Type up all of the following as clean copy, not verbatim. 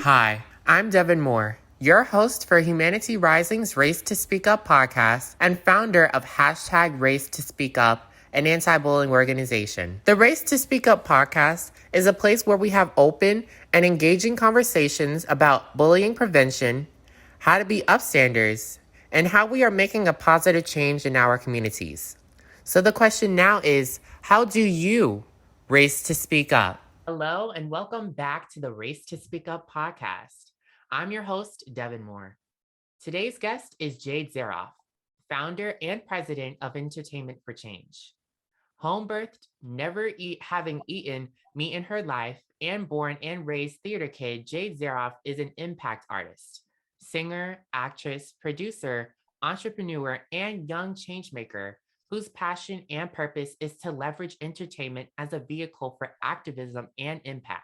Hi, I'm Devin Moore, your host for Humanity Rising's Race to Speak Up podcast and founder of hashtag Race to Speak Up, an anti-bullying organization. The Race to Speak Up podcast is a place where we have open and engaging conversations about bullying prevention, how to be upstanders, and how we are making a positive change in our communities. So the question now is, how do you race to speak up? Hello, and welcome back to the Race to Speak Up podcast. I'm your host, Devin Moore. Today's guest is Jade Zaroff, founder and president of Entertainment for Change. Home birthed, having eaten meat in her life, and born and raised theater kid, Jade Zaroff is an impact artist, singer, actress, producer, entrepreneur, and young changemaker whose passion and purpose is to leverage entertainment as a vehicle for activism and impact.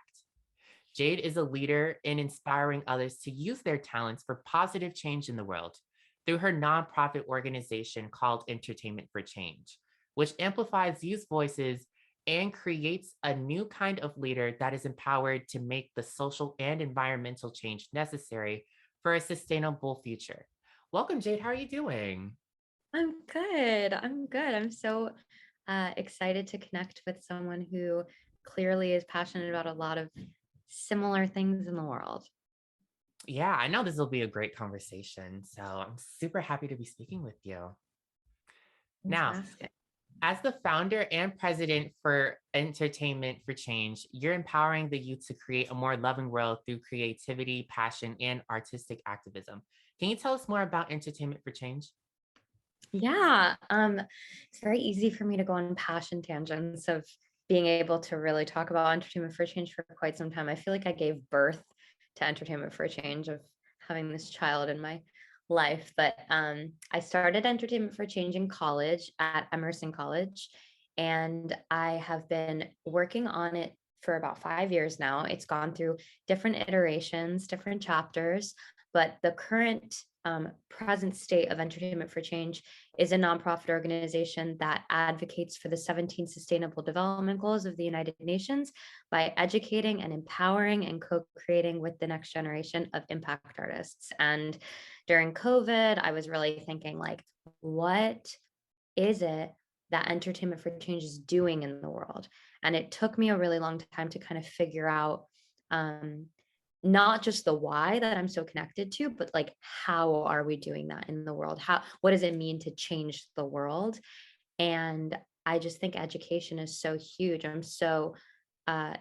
Jade is a leader in inspiring others to use their talents for positive change in the world through her nonprofit organization called Entertainment for Change, which amplifies youth voices and creates a new kind of leader that is empowered to make the social and environmental change necessary for a sustainable future. Welcome, Jade. How are you doing? I'm good. I'm so excited to connect with someone who clearly is passionate about a lot of similar things in the world. Yeah, I know this will be a great conversation. So I'm super happy to be speaking with you. Now, Fantastic. as the founder and president for Entertainment for Change, you're empowering the youth to create a more loving world through creativity, passion, and artistic activism. Can you tell us more about Entertainment for Change? Yeah, it's very easy for me to go on passion tangents of being able to really talk about entertainment for change for quite some time. I feel like I gave birth to entertainment for change of having this child in my life. But I started entertainment for change in college at Emerson College, and I have been working on it for about 5 years now. It's gone through different iterations, different chapters, but the current present state of Entertainment for Change is a nonprofit organization that advocates for the 17 Sustainable Development Goals of the United Nations by educating and empowering and co-creating with the next generation of impact artists. And during COVID, I was really thinking like, what is it that Entertainment for Change is doing in the world? And it took me a really long time to kind of figure out um, not just the why that I'm so connected to, but like how are we doing that in the world? What does it mean to change the world? And I just think education is so huge. I'm so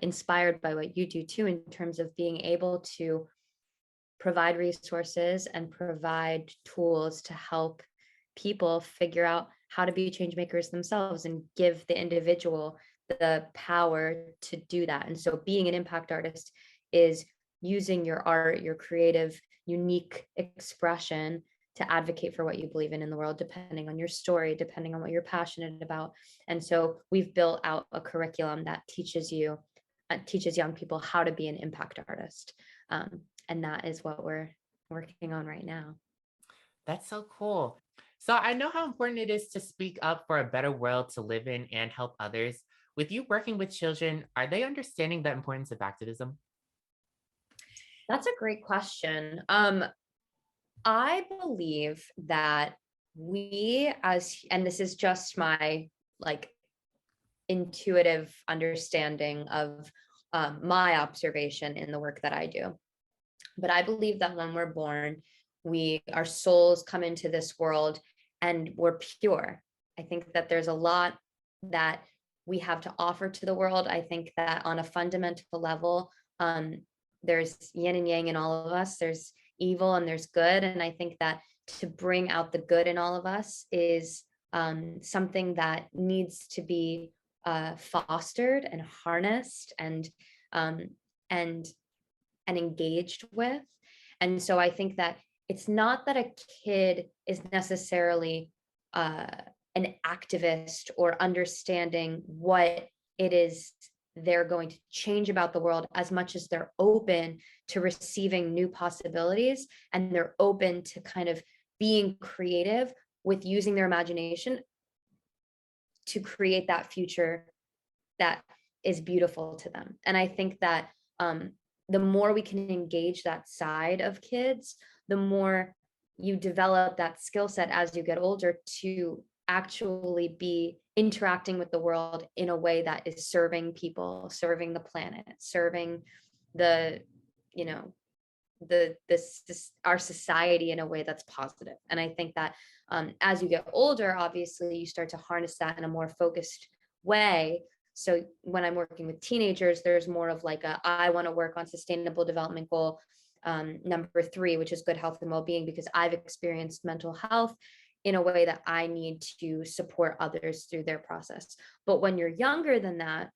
inspired by what you do too, in terms of being able to provide resources and provide tools to help people figure out how to be change makers themselves and give the individual the power to do that. And so being an impact artist is using your art, your creative, unique expression to advocate for what you believe in the world, depending on your story, depending on what you're passionate about. And so we've built out a curriculum that teaches young people how to be an impact artist. And that is what we're working on right now. That's so cool. So I know how important it is to speak up for a better world to live in and help others. With you working with children, are they understanding the importance of activism? That's a great question. I believe that and this is just my like intuitive understanding of my observation in the work that I do. But I believe that when we're born, our souls come into this world and we're pure. I think that there's a lot that we have to offer to the world. I think that on a fundamental level, there's yin and yang in all of us. There's evil and there's good. And I think that to bring out the good in all of us is something that needs to be fostered and harnessed um, and and engaged with. And so I think that it's not that a kid is necessarily uh, an activist or understanding what it is they're going to change about the world, as much as they're open to receiving new possibilities and they're open to kind of being creative with using their imagination to create that future that is beautiful to them. And I think that the more we can engage that side of kids, the more you develop that skill set as you get older to actually be interacting with the world in a way that is serving people, serving the planet, serving the, you know, our society in a way that's positive. And I think that as you get older, obviously you start to harness that in a more focused way. So when I'm working with teenagers, there's more of like I want to work on sustainable development goal number 3, which is good health and well-being, because I've experienced mental health in a way that I need to support others through their process. But when you're younger than that,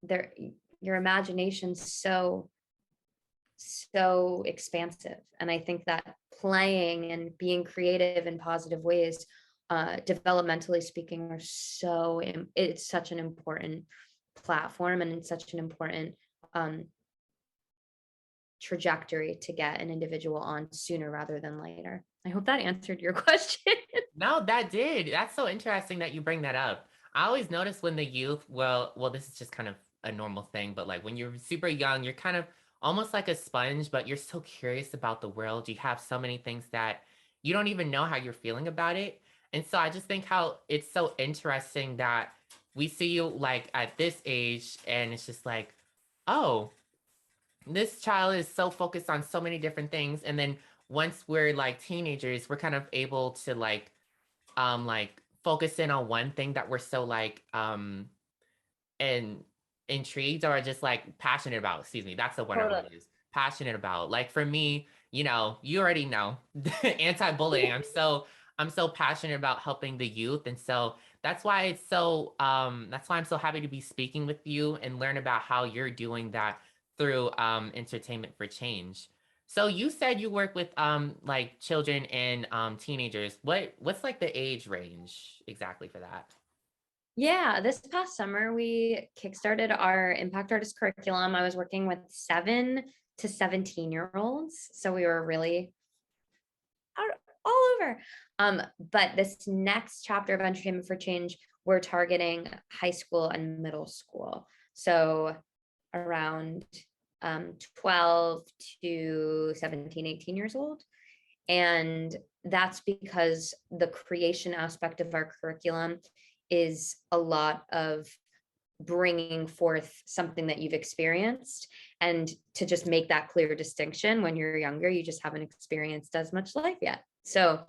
there your imagination's so expansive. And I think that playing and being creative in positive ways, developmentally speaking, it's such an important platform, and it's such an important trajectory to get an individual on sooner rather than later. I hope that answered your question. No, that did. That's so interesting that you bring that up. I always notice when the youth, well, this is just kind of a normal thing, but like when you're super young, you're kind of almost like a sponge, but you're so curious about the world. You have so many things that you don't even know how you're feeling about it. And so I just think how it's so interesting that we see you like at this age, and it's just like, oh, this child is so focused on so many different things. And then once we're like teenagers, we're kind of able to like focus in on one thing that we're so like and intrigued or just like passionate about. Excuse me, that's the word I want to use. Passionate about. Like for me, you already know anti-bullying. I'm so passionate about helping the youth. And so that's why that's why I'm so happy to be speaking with you and learn about how you're doing that through entertainment for change. So you said you work with like children and teenagers. What's like the age range exactly for that? Yeah, this past summer we kickstarted our Impact Artist curriculum. I was working with 7 to 17-year-olds, so we were really all over. But this next chapter of Entertainment for Change, we're targeting high school and middle school. So around 12 to 17, 18 years old. And that's because the creation aspect of our curriculum is a lot of bringing forth something that you've experienced, and to just make that clear distinction. When you're younger, you just haven't experienced as much life yet. So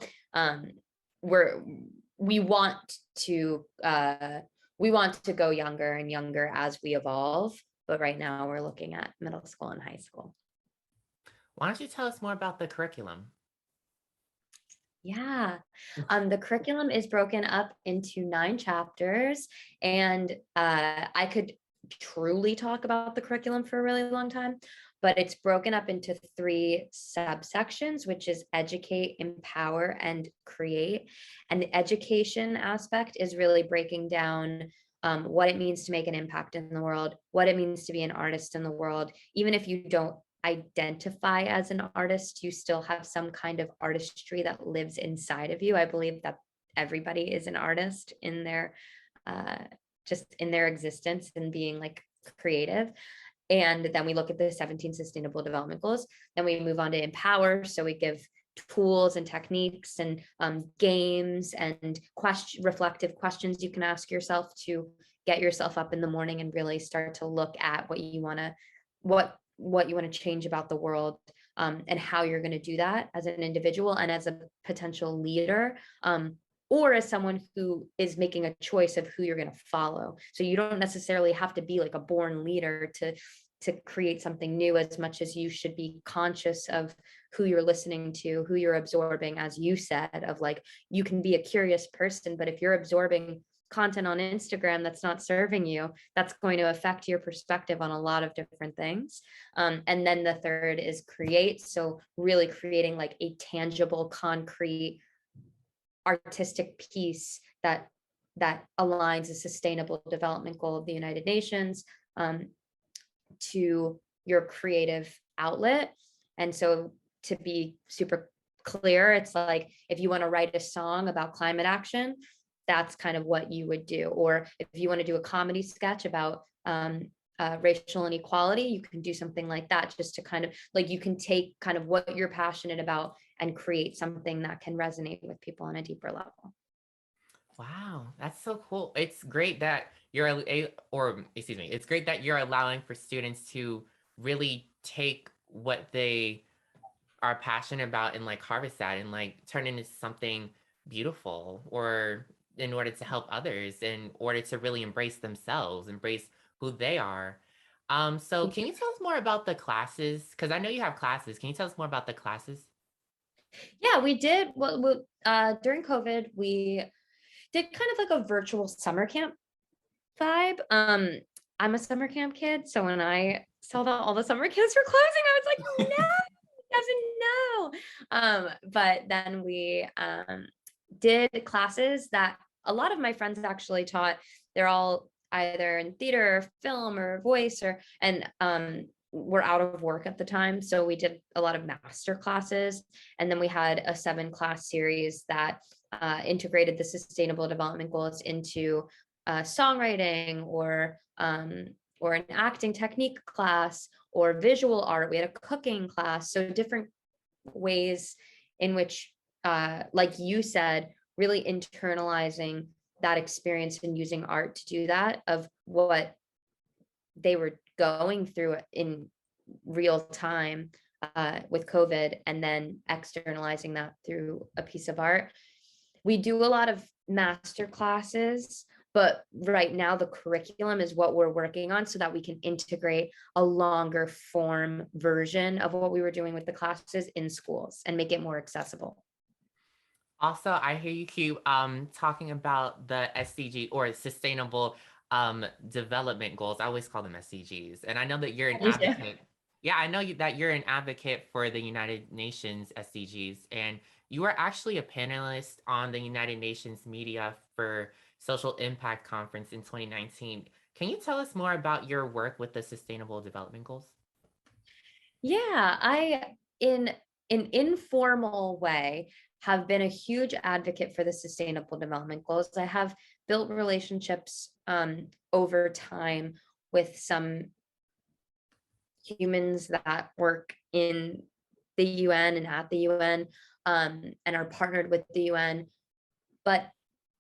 we're we want to go younger and younger as we evolve, but right now we're looking at middle school and high school. Why don't you tell us more about the curriculum? Yeah. The curriculum is broken up into 9 chapters, and I could truly talk about the curriculum for a really long time, but it's broken up into 3 subsections, which is educate, empower, and create. And the education aspect is really breaking down what it means to make an impact in the world, what it means to be an artist in the world. Even if you don't identify as an artist, you still have some kind of artistry that lives inside of you. I believe that everybody is an artist in their just in their existence and being like creative. And then we look at the 17 sustainable development goals. Then we move on to empower. So we give tools and techniques and games and reflective questions you can ask yourself to get yourself up in the morning and really start to look at what you want to change about the world, and how you're going to do that as an individual and as a potential leader, or as someone who is making a choice of who you're going to follow. So you don't necessarily have to be like a born leader to create something new, as much as you should be conscious of who you're listening to, who you're absorbing. As you said, of like, you can be a curious person, but if you're absorbing content on Instagram that's not serving you, that's going to affect your perspective on a lot of different things. And then the third is create. So really creating like a tangible, concrete, artistic piece that aligns a sustainable development goal of the United Nations to your creative outlet. And so, to be super clear, it's like, if you want to write a song about climate action, that's kind of what you would do. Or if you want to do a comedy sketch about racial inequality, you can do something like that, just to kind of like, you can take kind of what you're passionate about and create something that can resonate with people on a deeper level. Wow, that's so cool. It's great that it's great that you're allowing for students to really take what they are passionate about and like harvest that and like turn into something beautiful, or in order to help others, in order to really embrace themselves, embrace who they are. So can you tell us more about the classes? Because I know you have classes. Can you tell us more about the classes? Yeah, we did. Well, during COVID, we did kind of like a virtual summer camp vibe. I'm a summer camp kid, so when I saw that all the summer camps were closing, I was like, no, doesn't know. But then we did classes that a lot of my friends actually taught. They're all either in theater or film or voice, or and were out of work at the time, so we did a lot of master classes, and then we had a 7-class series that integrated the sustainable development goals into songwriting, or an acting technique class, or visual art. We had a cooking class, so different ways in which, like you said, really internalizing that experience and using art to do that, of what they were going through in real time with COVID, and then externalizing that through a piece of art. We do a lot of master classes, but right now the curriculum is what we're working on, so that we can integrate a longer form version of what we were doing with the classes in schools and make it more accessible. Also, I hear you keep talking about the SDG, or sustainable development goals. I always call them SDGs. And I know that you're an Me too. advocate. Yeah, I know that you're an advocate for the United Nations SDGs. And you were actually a panelist on the United Nations Media for Social Impact Conference in 2019. Can you tell us more about your work with the Sustainable Development Goals? Yeah, I, in an informal way, have been a huge advocate for the sustainable development goals. I have built relationships over time with some humans that work in the UN and at the UN, and are partnered with the UN. But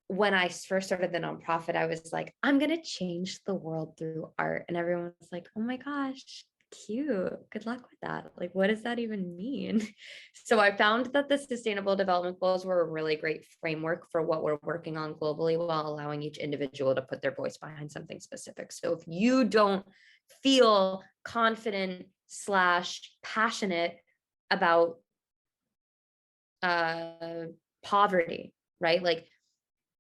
when I first started the nonprofit, I was like, I'm going to change the world through art. And everyone was like, oh my gosh, cute. Good luck with that. Like, what does that even mean? So I found that the Sustainable Development Goals were a really great framework for what we're working on globally, while allowing each individual to put their voice behind something specific. So if you don't feel confident slash passionate about poverty, right? Like,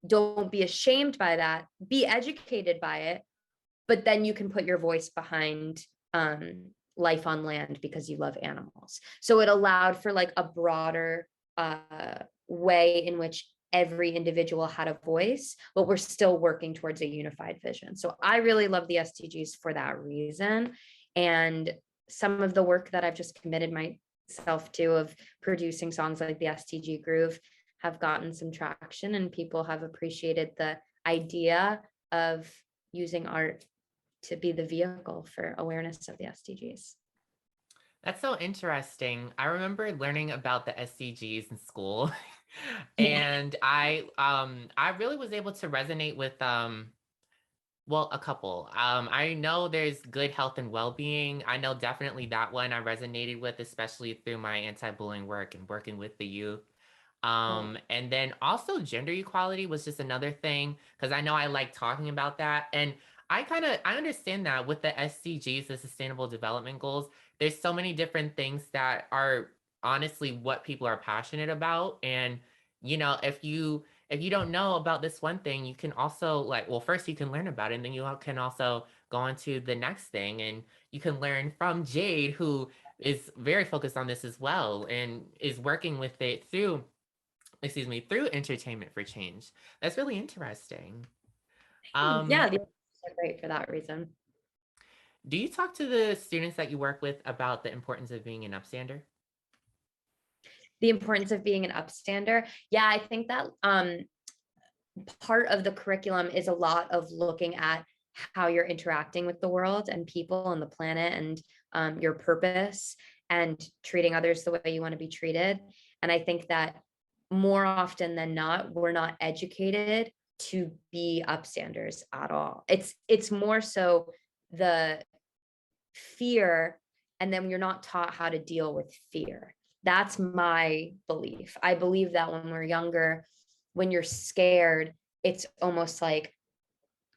don't be ashamed by that, be educated by it, but then you can put your voice behind life on land because you love animals. So it allowed for like a broader way in which every individual had a voice, but we're still working towards a unified vision. So I really love the SDGs for that reason. And some of the work that I've just committed myself to, of producing songs like the STG Groove, have gotten some traction, and people have appreciated the idea of using art to be the vehicle for awareness of the SDGs. That's so interesting. I remember learning about the SDGs in school, Yeah. and I really was able to resonate with well, a couple. I know there's good health and well-being. I know definitely that one I resonated with, especially through my anti-bullying work and working with the youth. Oh, And then also gender equality was just another thing, because I know I like talking about that. And I understand that with the SDGs, the Sustainable Development Goals, there's so many different things that are honestly what people are passionate about. And if you don't know about this one thing, you can also like, well, first you can learn about it, and then you can also go on to the next thing, and you can learn from Jade, who is very focused on this as well and is working with it through entertainment for change. That's really interesting. yeah, Um, the are great for that reason. do you talk to the students that you work with about the importance of being an upstander? The importance of being an upstander. Yeah, I think that part of the curriculum is a lot of looking at how you're interacting with the world and people and the planet and your purpose, and treating others the way you want to be treated. And I think that more often than not, we're not educated to be upstanders at all. It's more so the fear, and then you're not taught how to deal with fear. That's my belief. I believe that when we're younger, when you're scared, it's almost like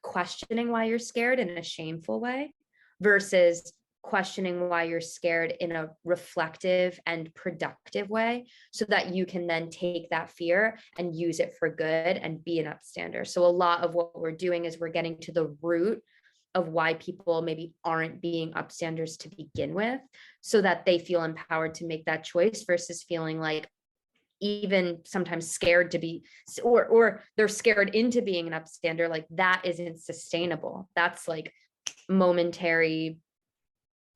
questioning why you're scared in a shameful way versus questioning why you're scared in a reflective and productive way, so that you can then take that fear and use it for good and be an upstander. So a lot of what we're doing is we're getting to the root of why people maybe aren't being upstanders to begin with, so that they feel empowered to make that choice versus feeling like even sometimes scared to be, or they're scared into being an upstander. Like that isn't sustainable. That's like momentary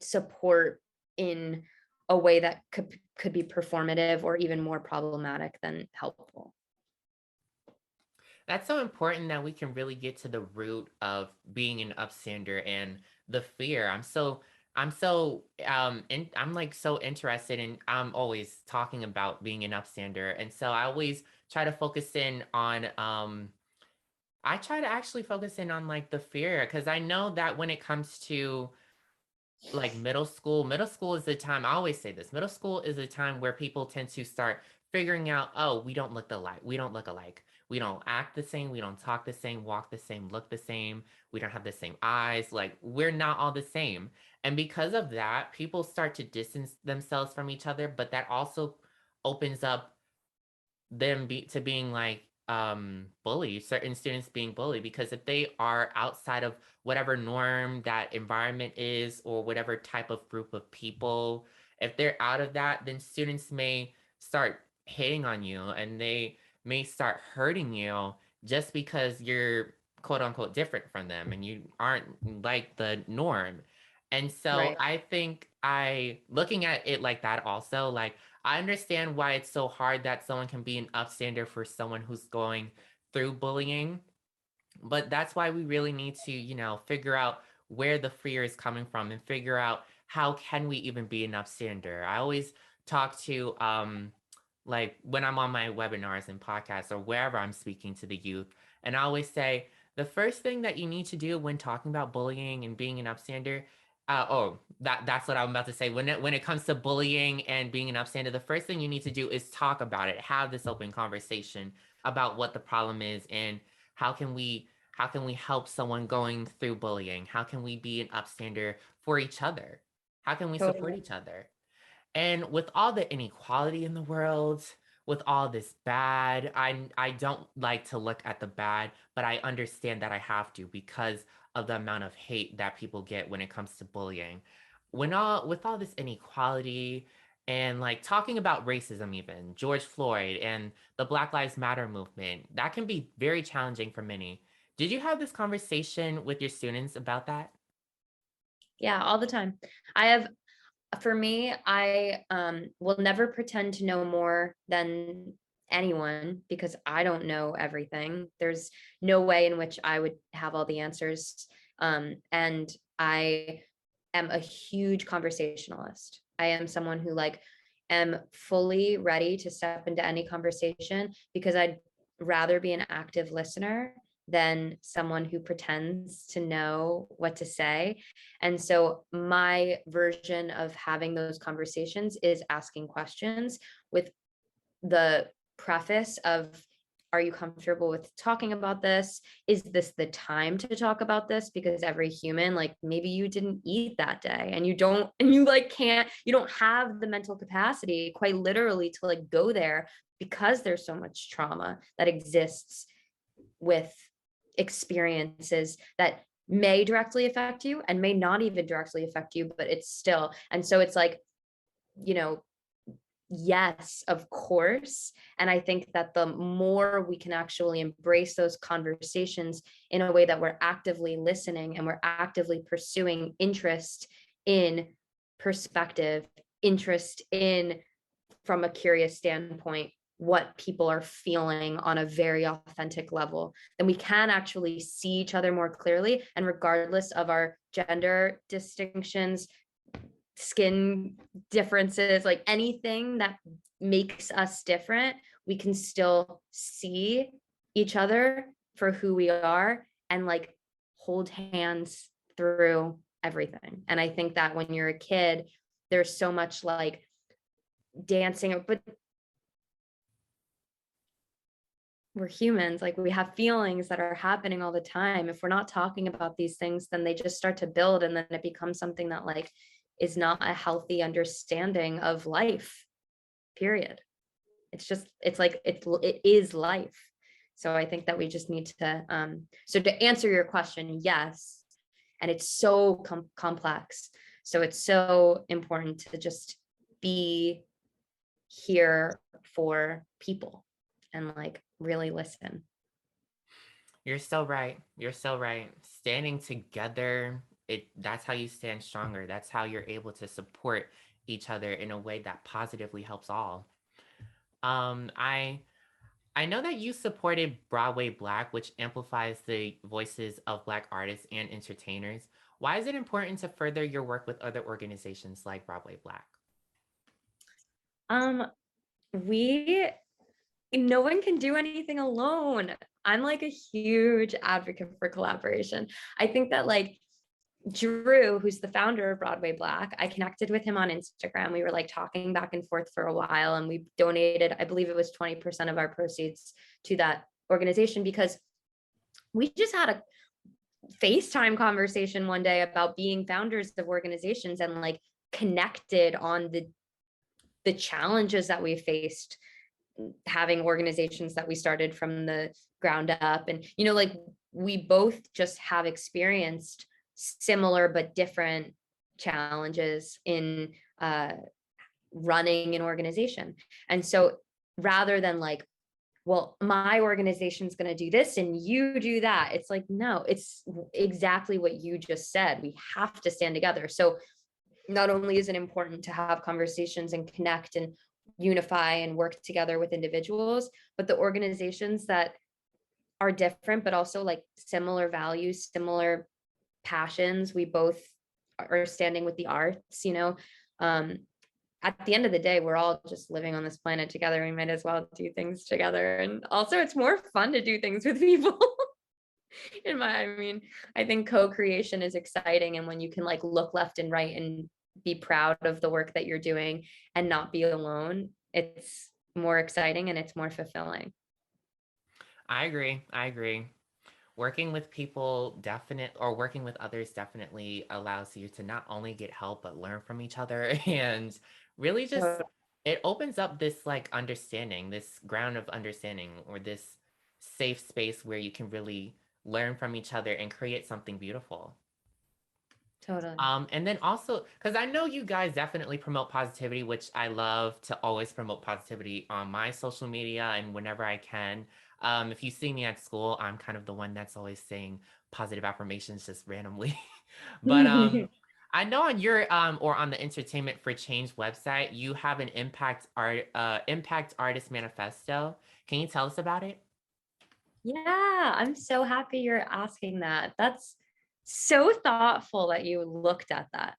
support in a way that could be performative or even more problematic than helpful. That's so important that we can really get to the root of being an upstander and the fear. I'm like so interested in, I'm always talking about being an upstander. And so I always try to focus in on, I try to actually focus in on like the fear, because I know that when it comes to like middle school is the time. I always say this, middle school is a time where people tend to start figuring out, oh, we don't look alike, we don't act the same, we don't talk the same, walk the same, look the same, we don't have the same eyes, like we're not all the same. And because of that, people start to distance themselves from each other, but that also opens up to being like bullied, certain students being bullied, because if they are outside of whatever norm that environment is, or whatever type of group of people, if they're out of that, then students may start hitting on you, and they may start hurting you just because you're quote unquote different from them and you aren't like the norm. And so Right. I think, I looking at it like that also, like I understand why it's so hard that someone can be an upstander for someone who's going through bullying, but that's why we really need to, figure out where the fear is coming from and figure out how can we even be an upstander. I always talk to, like when I'm on my webinars and podcasts or wherever I'm speaking to the youth, and I always say the first thing that you need to do when talking about bullying and being an upstander, that's what I'm about to say. When it comes to bullying and being an upstander, the first thing you need to do is talk about it, have this open conversation about what the problem is, and how can we help someone going through bullying? How can we be an upstander for each other? How can we support Totally. each other? And with all the inequality in the world, with all this bad, I don't like to look at the bad, but I understand that I have to, because of the amount of hate that people get when it comes to bullying. With all this inequality, and like talking about racism, even George Floyd and the Black Lives Matter movement, that can be very challenging for many. Did you have this conversation with your students about that? Yeah, all the time. I have, for me, I will never pretend to know more than anyone because I don't know everything. There's no way in which I would have all the answers. And I am a huge conversationalist. I am someone who like am fully ready to step into any conversation because I'd rather be an active listener than someone who pretends to know what to say. And so my version of having those conversations is asking questions with the preface of, are you comfortable with talking about this? Is this the time to talk about this? Because every human, like maybe you didn't eat that day and you don't, and you like can't, you don't have the mental capacity quite literally to like go there because there's so much trauma that exists with experiences that may directly affect you and may not even directly affect you, but it's still. And so it's like, you know, yes, of course. And I think that the more we can actually embrace those conversations in a way that we're actively listening and we're actively pursuing interest in perspective, interest in from a curious standpoint, what people are feeling on a very authentic level, then we can actually see each other more clearly. And regardless of our gender distinctions, skin differences, like anything that makes us different, we can still see each other for who we are and like hold hands through everything. And I think that when you're a kid, there's so much like dancing, but we're humans, like we have feelings that are happening all the time. If we're not talking about these things, then they just start to build, and then it becomes something that like is not a healthy understanding of life, period. It is life. So I think that we just need to so to answer your question, yes, and it's so complex, so it's so important to just be here for people and like really listen. You're so right. You're so right. Standing together, that's how you stand stronger. That's how you're able to support each other in a way that positively helps all. I know that you supported Broadway Black, which amplifies the voices of Black artists and entertainers. Why is it important to further your work with other organizations like Broadway Black? um we No one can do anything alone. I'm like a huge advocate for collaboration. I think that like Drew, who's the founder of Broadway Black, I connected with him on Instagram. We were like talking back and forth for a while, and we donated, I believe it was 20% of our proceeds to that organization, because we just had a FaceTime conversation one day about being founders of organizations and like connected on the challenges that we faced having organizations that we started from the ground up. And like we both just have experienced similar but different challenges in running an organization. And so rather than like, well, my organization's going to do this and you do that, it's like, no, it's exactly what you just said. We have to stand together. So not only is it important to have conversations and connect and unify and work together with individuals, but the organizations that are different, but also like similar values, similar passions. We both are standing with the arts, at the end of the day, we're all just living on this planet together. We might as well do things together. And also it's more fun to do things with people. I think co-creation is exciting. And when you can like look left and right and be proud of the work that you're doing and not be alone, it's more exciting and it's more fulfilling. I agree. I agree. Working with people working with others definitely allows you to not only get help but learn from each other and really just So it opens up this like understanding, this ground of understanding, or this safe space where you can really learn from each other and create something beautiful. totally. And then also, because I know you guys definitely promote positivity, which I love to always promote positivity on my social media and whenever I can. If you see me at school, I'm kind of the one that's always saying positive affirmations just randomly. But I know on your or on the Entertainment for Change website, you have an impact artist manifesto. Can you tell us about it? Yeah, I'm so happy you're asking that. That's so thoughtful that you looked at that.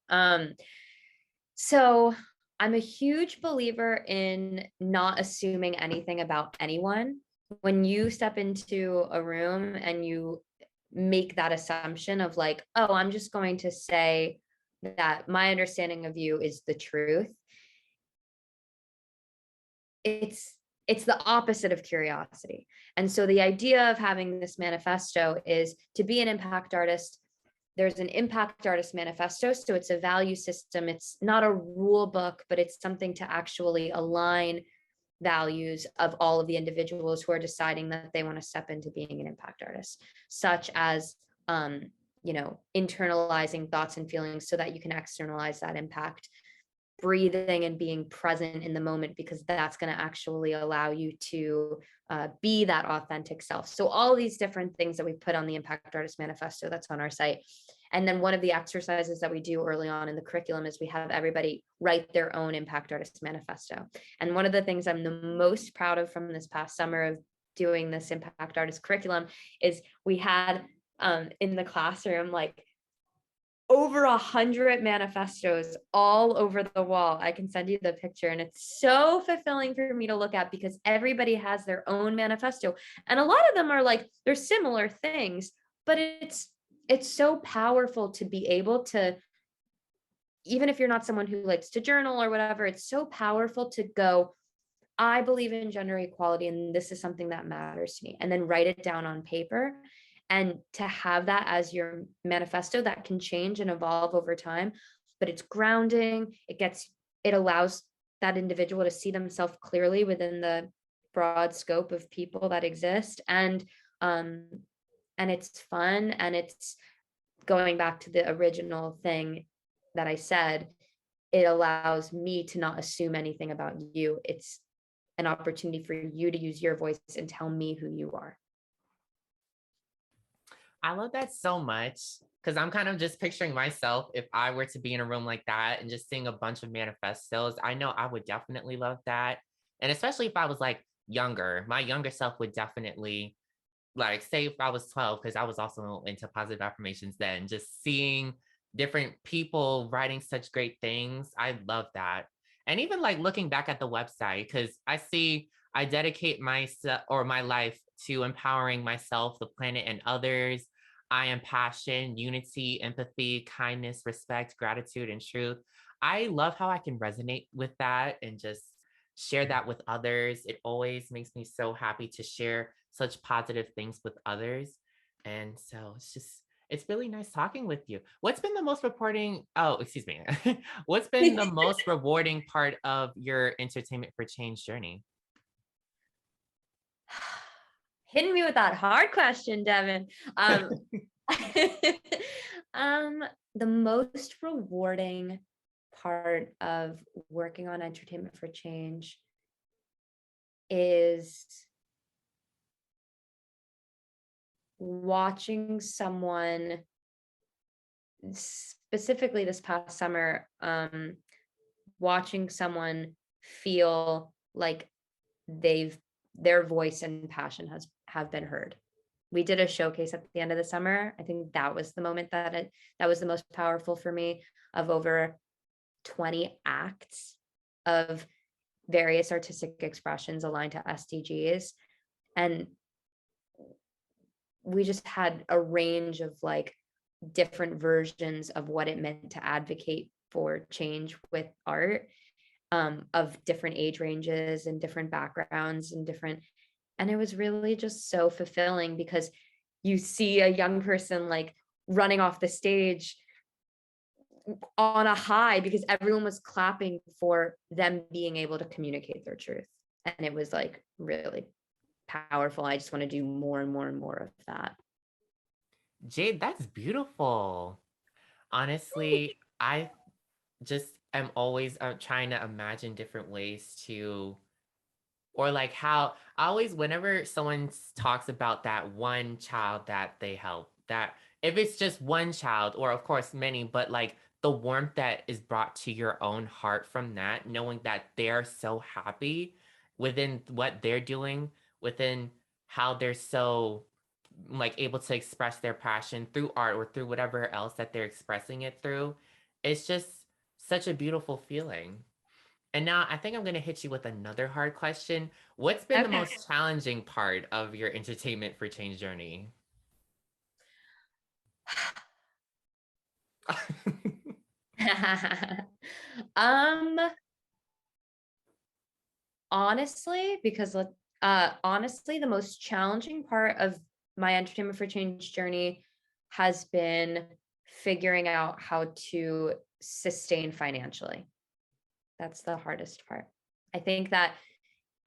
So I'm a huge believer in not assuming anything about anyone. When you step into a room and you make that assumption of like, oh, I'm just going to say that my understanding of you is the truth, it's the opposite of curiosity. And so the idea of having this manifesto is to be an impact artist. There's an impact artist manifesto. So it's a value system. It's not a rule book, but it's something to actually align values of all of the individuals who are deciding that they want to step into being an impact artist, such as, internalizing thoughts and feelings so that you can externalize that impact, breathing and being present in the moment, because that's going to actually allow you to be that authentic self. So all these different things that we put on the Impact Artist Manifesto that's on our site. And then one of the exercises that we do early on in the curriculum is we have everybody write their own Impact Artist Manifesto. And one of the things I'm the most proud of from this past summer of doing this Impact Artist curriculum is we had in the classroom like over 100 manifestos all over the wall. I can send you the picture, and it's so fulfilling for me to look at because everybody has their own manifesto, and a lot of them are like they're similar things, but it's so powerful to be able to, even if you're not someone who likes to journal or whatever, it's so powerful to go, I believe in gender equality and this is something that matters to me, and then write it down on paper. And to have that as your manifesto that can change and evolve over time, but it's grounding, it allows that individual to see themselves clearly within the broad scope of people that exist. And it's fun, and it's going back to the original thing that I said, it allows me to not assume anything about you. It's an opportunity for you to use your voice and tell me who you are. I love that so much because I'm kind of just picturing myself if I were to be in a room like that and just seeing a bunch of manifestos. I know I would definitely love that. And especially if I was like younger, my younger self would definitely like say if I was 12, because I was also into positive affirmations then, just seeing different people writing such great things. I love that. And even like looking back at the website, because I dedicate myself or my life to empowering myself, the planet, and others. I am passion, unity, empathy, kindness, respect, gratitude, and truth. I love how I can resonate with that and just share that with others. It always makes me so happy to share such positive things with others. And so it's really nice talking with you. What's been the most reporting? Oh, excuse me. What's been the most rewarding part of your Entertainment for Change journey? Hitting me with that hard question, Devin. The most rewarding part of working on Entertainment for Change is watching someone, specifically this past summer, watching someone feel like their voice and passion have been heard. We did a showcase at the end of the summer. I think that was the moment that was the most powerful for me, of over 20 acts of various artistic expressions aligned to SDGs. And we just had a range of like different versions of what it meant to advocate for change with art, of different age ranges and different backgrounds and it was really just so fulfilling because you see a young person like running off the stage on a high because everyone was clapping for them being able to communicate their truth. And it was like really powerful. I just want to do more and more and more of that. Jade, that's beautiful. Honestly, I just am always trying to imagine different ways to, or like how I always, whenever someone talks about that one child that they help, that if it's just one child, or of course many, but like the warmth that is brought to your own heart from that, knowing that they're so happy within what they're doing, within how they're so like able to express their passion through art or through whatever else that they're expressing it through. It's just such a beautiful feeling. And now I think I'm going to hit you with another hard question. What's been the Okay. most challenging part of your Entertainment for Change journey? um honestly, because honestly, the most challenging part of my Entertainment for Change journey has been figuring out how to sustain financially. That's the hardest part. I think that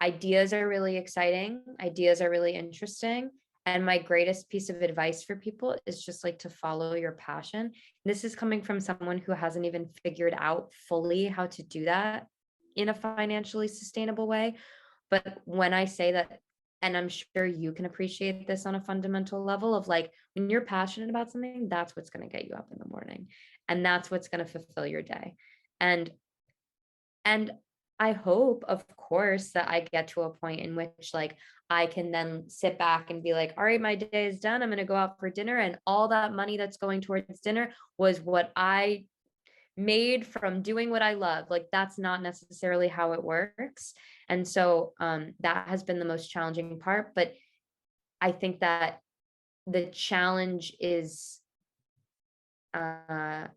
ideas are really exciting, ideas are really interesting. And my greatest piece of advice for people is just like to follow your passion. This is coming from someone who hasn't even figured out fully how to do that in a financially sustainable way. But when I say that And I'm sure you can appreciate this on a fundamental level of like, when you're passionate about something, that's what's going to get you up in the morning. And that's what's going to fulfill your day. And I hope, of course, that I get to a point in which like I can then sit back and be like, all right, my day is done. I'm going to go out for dinner. And all that money that's going towards dinner was what I made from doing what I love. Like that's not necessarily how it works. And so that has been the most challenging part. But I think that the challenge uh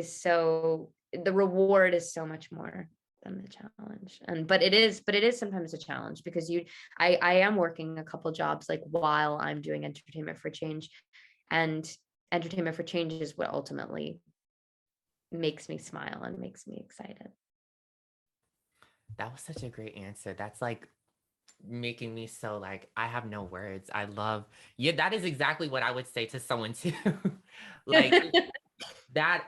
so the reward is so much more than the challenge. And but it is sometimes a challenge because I am working a couple jobs like while I'm doing entertainment for change, and entertainment for change is what ultimately makes me smile and makes me excited. That was such a great answer. That's like making me so like I have no words. I love, yeah, that is exactly what I would say to someone too. Like that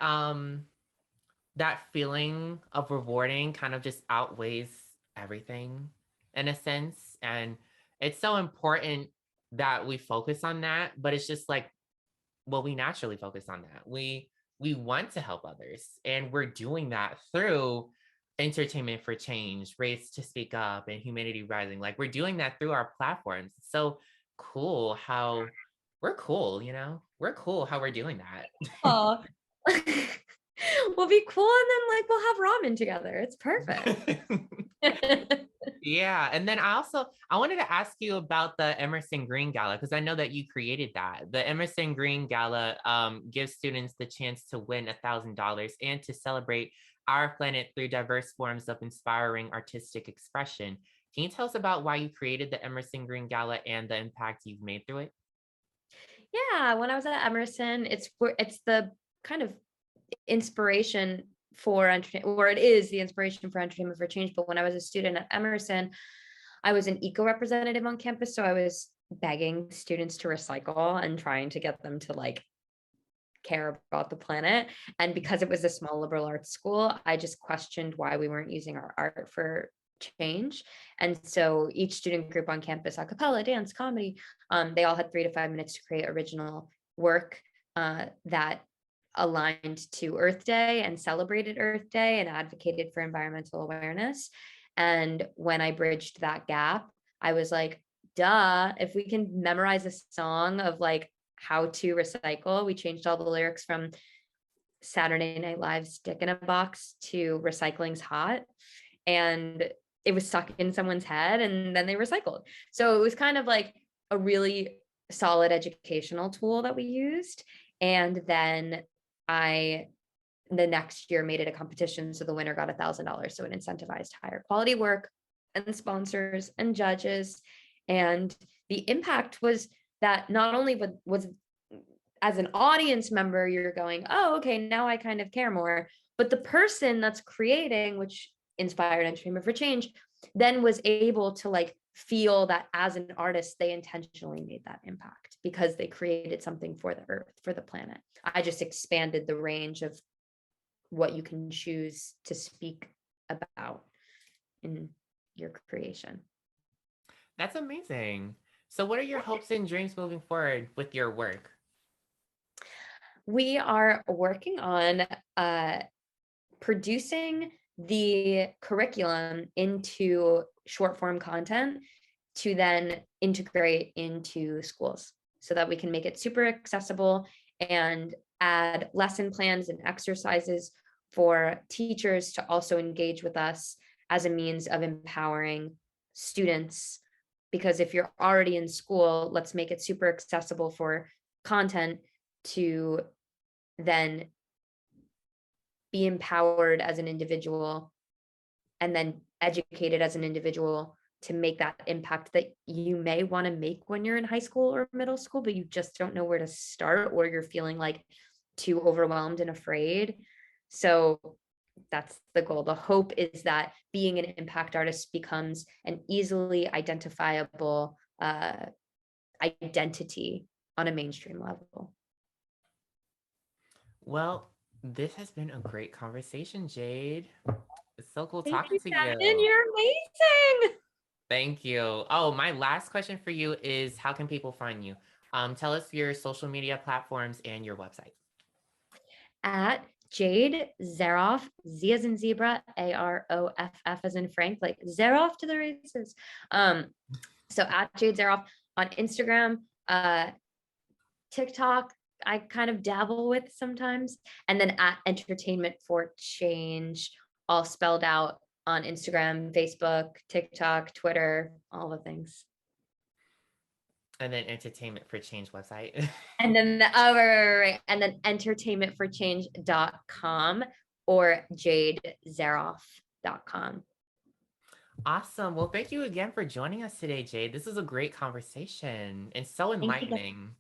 that feeling of rewarding kind of just outweighs everything in a sense. And it's so important that we focus on that, but it's just like, well, we naturally focus on that. We want to help others, and we're doing that through entertainment for change, race to speak up, and humanity rising. Like we're doing that through our platforms. It's so cool how we're cool, you know? We're cool how we're doing that. Oh, we'll be cool, and then like we'll have ramen together. It's perfect. Yeah, and then I wanted to ask you about the Emerson Green Gala because I know that you created that. The Emerson Green Gala gives students the chance to win $1,000 and to celebrate our planet through diverse forms of inspiring artistic expression. Can you tell us about why you created the Emerson Green Gala and the impact you've made through it? Yeah, when I was at Emerson, it's the kind of inspiration for entertainment, or it is the inspiration for entertainment for change. But when I was a student at Emerson, I was an eco representative on campus, so I was begging students to recycle and trying to get them to like care about the planet. And because it was a small liberal arts school, I just questioned why we weren't using our art for change. And so each student group on campus, a cappella, dance, comedy, they all had 3 to 5 minutes to create original work that aligned to Earth Day and celebrated Earth Day and advocated for environmental awareness. And when I bridged that gap, I was like, duh, if we can memorize a song of like how to recycle, we changed all the lyrics from Saturday Night Live's Dick in a Box to Recycling's Hot. And it was stuck in someone's head and then they recycled. So it was kind of like a really solid educational tool that we used. And then I the next year made it a competition. So the winner got $1,000. So it incentivized higher quality work and sponsors and judges. And the impact was that not only was as an audience member, you're going, oh, okay, now I kind of care more. But the person that's creating, which inspired entertainment for change, then was able to like feel that as an artist, they intentionally made that impact because they created something for the earth, for the planet. I just expanded the range of what you can choose to speak about in your creation. That's amazing. So what are your hopes and dreams moving forward with your work? We are working on producing the curriculum into short form content to then integrate into schools so that we can make it super accessible and add lesson plans and exercises for teachers to also engage with us as a means of empowering students. Because if you're already in school, let's make it super accessible for content to then be empowered as an individual and then educated as an individual to make that impact that you may want to make when you're in high school or middle school, but you just don't know where to start, or you're feeling like too overwhelmed and afraid. So that's the goal. The hope is that being an impact artist becomes an easily identifiable identity on a mainstream level. Well, this has been a great conversation, Jade. It's so cool Thank talking you, to Devin. you. You're amazing. Thank you. Oh, my last question for you is how can people find you? Tell us your social media platforms and your website. At Jade Zaroff, Z as in zebra, Aroff as in Frank, like Zaroff to the races. So at Jade Zaroff on Instagram, TikTok, I kind of dabble with sometimes, and then at Entertainment for Change, all spelled out on Instagram, Facebook, TikTok, Twitter, all the things. And then Entertainment for Change website. And then right. And then entertainmentforchange.com or jadezaroff.com. Awesome. Well, thank you again for joining us today, Jade. This was a great conversation and so Thank you. enlightening.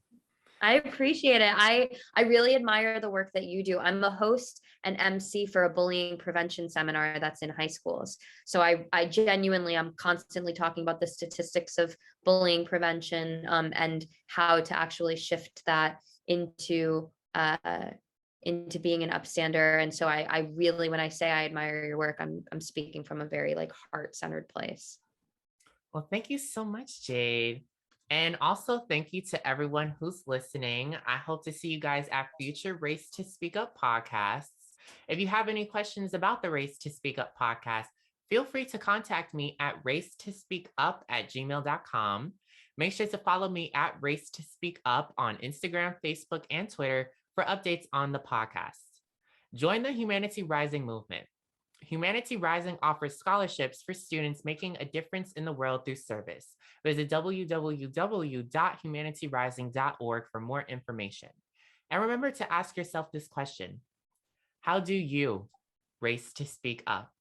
I appreciate it. I really admire the work that you do. I'm a host and MC for a bullying prevention seminar that's in high schools. So I genuinely, I'm constantly talking about the statistics of bullying prevention, and how to actually shift that into being an upstander. And so I really, when I say I admire your work, I'm speaking from a very like heart-centered place. Well, thank you so much, Jade. And also, thank you to everyone who's listening. I hope to see you guys at future Race to Speak Up podcasts. If you have any questions about the Race to Speak Up podcast, feel free to contact me at racetospeakup@gmail.com. Make sure to follow me at Race to Speak Up on Instagram, Facebook, and Twitter for updates on the podcast. Join the Humanity Rising movement. Humanity Rising offers scholarships for students making a difference in the world through service. Visit www.humanityrising.org for more information. And remember to ask yourself this question: how do you race to speak up?